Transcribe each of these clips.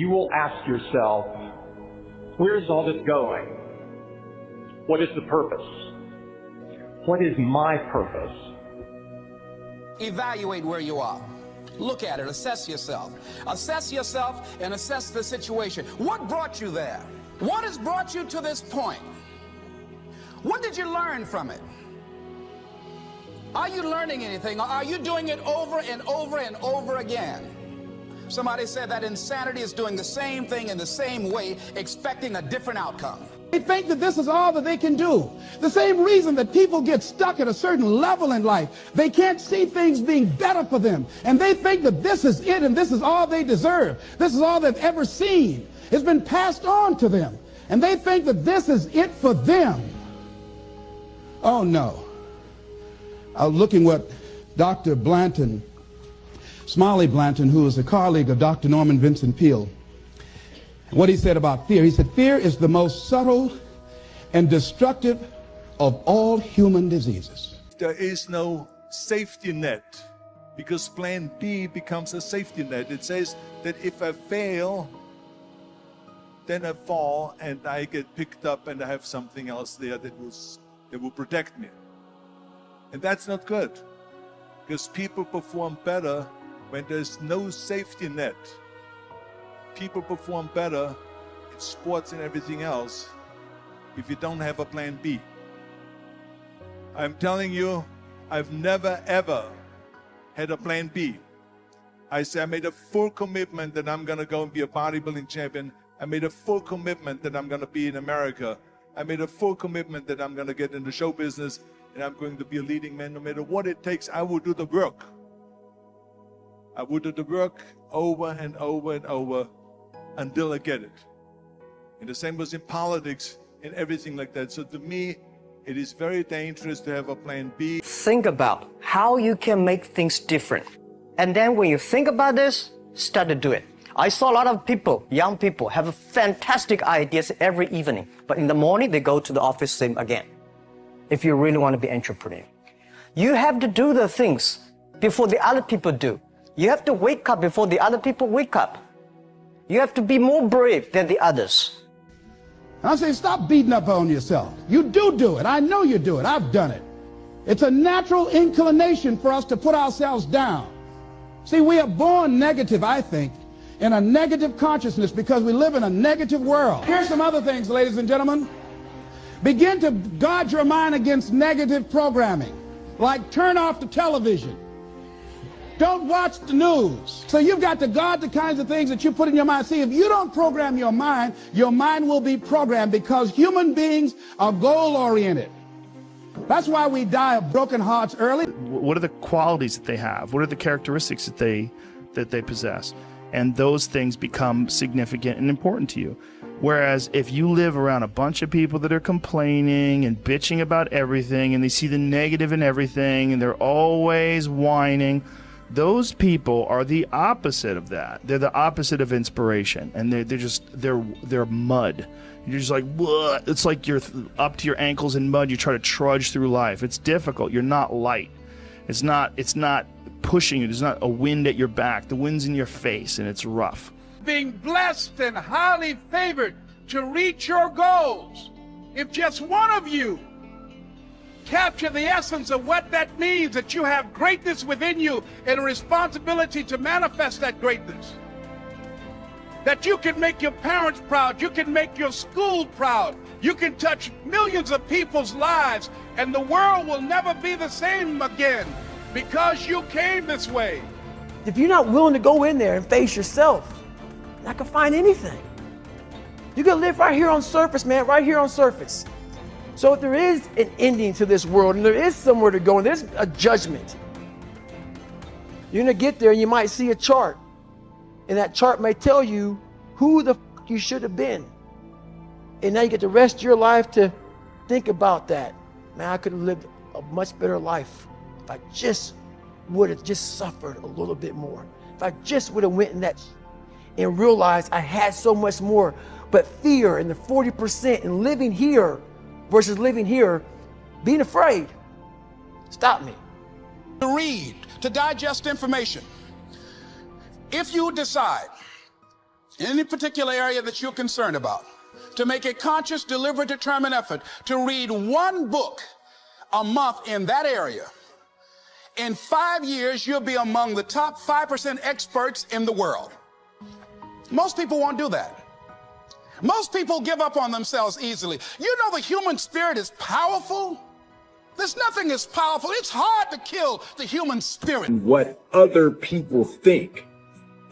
you will ask yourself, where is all this going? What is the purpose? What is my purpose? Evaluate where you are. Look at it, assess yourself. Assess yourself and assess the situation. What brought you there? What has brought you to this point? What did you learn from it? Are you learning anything, or are you doing it over and over and over again? Somebody said that insanity is doing the same thing in the same way, expecting a different outcome. They think that this is all that they can do. The same reason that people get stuck at a certain level in life. They can't see things being better for them. And they think that this is it and this is all they deserve. This is all they've ever seen. It's been passed on to them. And they think that this is it for them. Oh no. I was looking what Dr. Blanton, Smiley Blanton, who is a colleague of Dr. Norman Vincent Peale, what he said about fear. He said, fear is the most subtle and destructive of all human diseases. There is no safety net, because plan B becomes a safety net. It says that if I fail, then I fall and I get picked up and I have something else there that will protect me. And that's not good, because people perform better when there's no safety net. People perform better in sports and everything else if you don't have a plan B. I'm telling you, I've never ever had a plan B. I made a full commitment that I'm going to go and be a bodybuilding champion. I made a full commitment that I'm going to be in America. I made a full commitment that I'm going to get into show business and I'm going to be a leading man. No matter what it takes, I will do the work. I will do the work over and over and over until I get it. And the same was in politics and everything like that. So to me, it is very dangerous to have a plan B. Think about how you can make things different. And then when you think about this, start to do it. I saw a lot of people, young people, have fantastic ideas every evening. But in the morning, they go to the office same again. If you really want to be an entrepreneur, you have to do the things before the other people do. You have to wake up before the other people wake up. You have to be more brave than the others. I'm saying stop beating up on yourself. You do it. I know you do it. I've done it. It's a natural inclination for us to put ourselves down. See, we are born negative, I think, in a negative consciousness because we live in a negative world. Here's some other things, ladies and gentlemen. Begin to guard your mind against negative programming, like turn off the television. Don't watch the news. So you've got to guard the kinds of things that you put in your mind. See, if you don't program your mind will be programmed, because human beings are goal-oriented. That's why we die of broken hearts early. What are the qualities that they have? What are the characteristics that they possess? And those things become significant and important to you. Whereas if you live around a bunch of people that are complaining and bitching about everything, and they see the negative in everything, and they're always whining, those people are the opposite of that. They're the opposite of inspiration, and they're mud. You're just like, what? It's like you're up to your ankles in mud. You try to trudge through life. It's difficult. You're not light. It's not pushing you. There's not a wind at your back. The wind's in your face, and it's rough. Being blessed and highly favored to reach your goals. If just one of you capture the essence of what that means, that you have greatness within you and a responsibility to manifest that greatness, that you can make your parents proud, you can make your school proud, you can touch millions of people's lives, and the world will never be the same again because you came this way. If you're not willing to go in there and face yourself, you're not gonna find anything. You can live right here on surface, man, right here on surface. So if there is an ending to this world and there is somewhere to go and there's a judgment, you're gonna get there and you might see a chart. And that chart may tell you who the f you should have been. And now you get the rest of your life to think about that. Man, I could have lived a much better life if I just would have just suffered a little bit more. If I just would have went in that and realized I had so much more. But fear and the 40% and living here versus living here, being afraid, stop me. To read, to digest information. If you decide in any particular area that you're concerned about, to make a conscious, deliberate, determined effort to read one book a month in that area, in 5 years, you'll be among the top 5% experts in the world. Most people won't do that. Most people give up on themselves easily. You know the human spirit is powerful. There's nothing as powerful. It's hard to kill the human spirit. What other people think.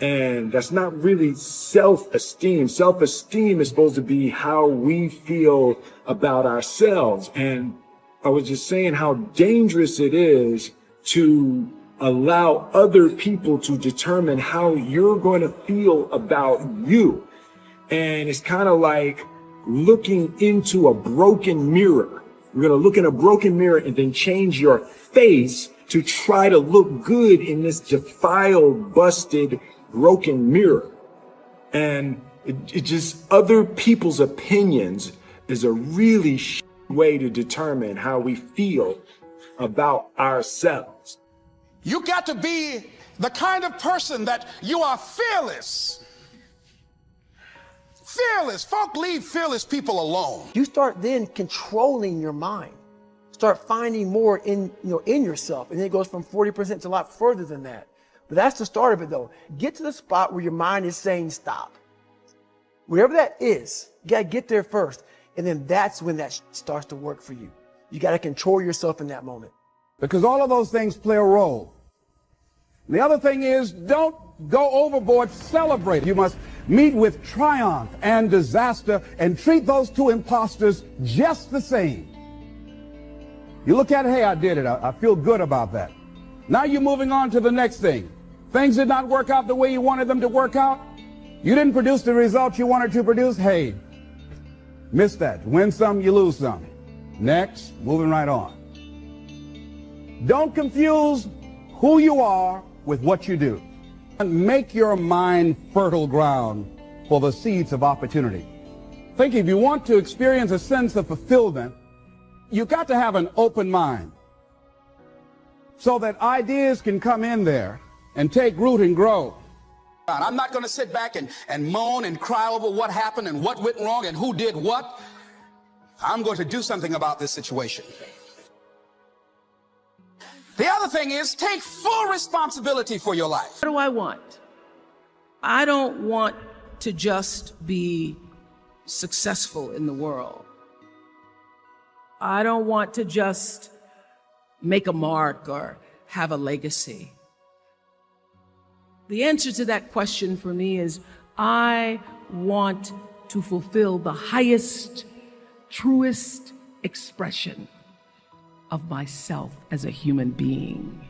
And that's not really self-esteem. Self-esteem is supposed to be how we feel about ourselves. And I was just saying how dangerous it is to allow other people to determine how you're going to feel about you. And it's kind of like looking into a broken mirror. You're going to look in a broken mirror and then change your face to try to look good in this defiled, busted, broken mirror. And it just, other people's opinions is a really way to determine how we feel about ourselves. You got to be the kind of person that you are fearless. Fearless. Folk leave fearless people alone. You start then controlling your mind. Start finding more in yourself. And then it goes from 40% to a lot further than that. But that's the start of it though. Get to the spot where your mind is saying stop. Whatever that is, you gotta get there first. And then that's when that starts to work for you. You gotta control yourself in that moment. Because all of those things play a role. The other thing is, don't go overboard, celebrate. You must meet with triumph and disaster and treat those two imposters just the same. You look at it, hey, I did it. I feel good about that. Now you're moving on to the next thing. Things did not work out the way you wanted them to work out. You didn't produce the results you wanted to produce. Hey, miss that. Win some, you lose some. Next, moving right on. Don't confuse who you are with what you do. Make your mind fertile ground for the seeds of opportunity. Think if you want to experience a sense of fulfillment, you've got to have an open mind so that ideas can come in there and take root and grow. I'm not going to sit back and moan and cry over what happened and what went wrong and who did what. I'm going to do something about this situation. The other thing is take full responsibility for your life. What do I want? I don't want to just be successful in the world. I don't want to just make a mark or have a legacy. The answer to that question for me is I want to fulfill the highest, truest expression of myself as a human being.